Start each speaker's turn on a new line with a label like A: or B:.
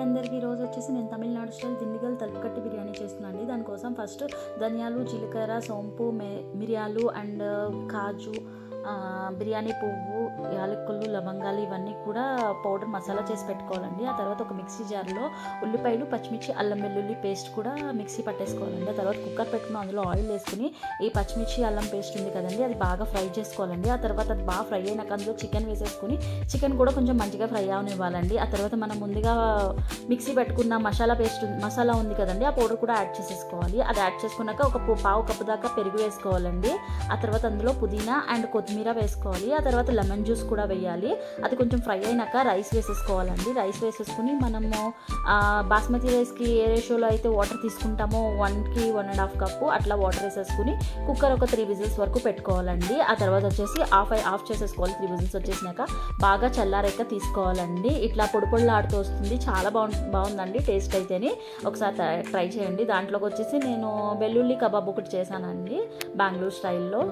A: అందరికీ ఈరోజు వచ్చేసి నేను తమిళనాడు స్టైల్ దిండిగల్ తలుపుకట్టి బిర్యానీ చేస్తున్నాను అండి. దానికోసం ఫస్ట్ ధనియాలు, జీలకర్ర, సోంపు, మిరియాలు అండ్ కాజు, బిర్యానీ పువ్వు, యాలకులు, లవంగాలు ఇవన్నీ కూడా పౌడర్ మసాలా చేసి పెట్టుకోవాలండి. ఆ తర్వాత ఒక మిక్సీ జార్లో ఉల్లిపాయలు, పచ్చిమిర్చి, అల్లం వెల్లుల్లి పేస్ట్ కూడా మిక్సీ పట్టేసుకోవాలండి. ఆ తర్వాత కుక్కర్ పెట్టుకుని అందులో ఆయిల్ వేసుకుని ఈ పచ్చిమిర్చి అల్లం పేస్ట్ ఉంది కదండి, అది బాగా ఫ్రై చేసుకోవాలండి. ఆ తర్వాత అది బాగా ఫ్రై అయినాక అందులో చికెన్ వేసేసుకుని చికెన్ కూడా కొంచెం మంచిగా ఫ్రై అవనివ్వాలండి. ఆ తర్వాత మనం ముందుగా మిక్సీ పెట్టుకున్న మసాలా ఉంది కదండి, ఆ పౌడర్ కూడా యాడ్ చేసేసుకోవాలి. అది యాడ్ చేసుకున్నాక ఒక పావు కప్పు దాకా పెరుగు వేసుకోవాలండి. ఆ తర్వాత అందులో పుదీనా అండ్ కొత్తిమీర వేసుకోవాలి. ఆ తర్వాత లెమన్ జ్యూస్ కూడా వేయాలి. అది కొంచెం ఫ్రై అయినాక రైస్ వేసేసుకోవాలండి. రైస్ వేసేసుకుని మనము బాస్మతి రైస్కి ఏ రేషియోలో అయితే వాటర్ తీసుకుంటామో 1కి 1.5 కప్పు అట్లా వాటర్ వేసేసుకుని కుక్కర్ ఒక 3 విజిల్స్ వరకు పెట్టుకోవాలండి. ఆ తర్వాత వచ్చేసి ఆఫ్ చేసేసుకోవాలి. 3 విజిల్స్ వచ్చేసినాక బాగా చల్లారాక తీసుకోవాలండి. ఇట్లా పొడిపొడిలాడుతూ వస్తుంది. చాలా బాగుందండి టేస్ట్ అయితేనే. ఒకసారి ట్రై చేయండి. దాంట్లోకి వచ్చేసి నేను వెల్లుల్లి కబాబ్ ఒకటి చేశానండి బెంగళూరు స్టైల్లో.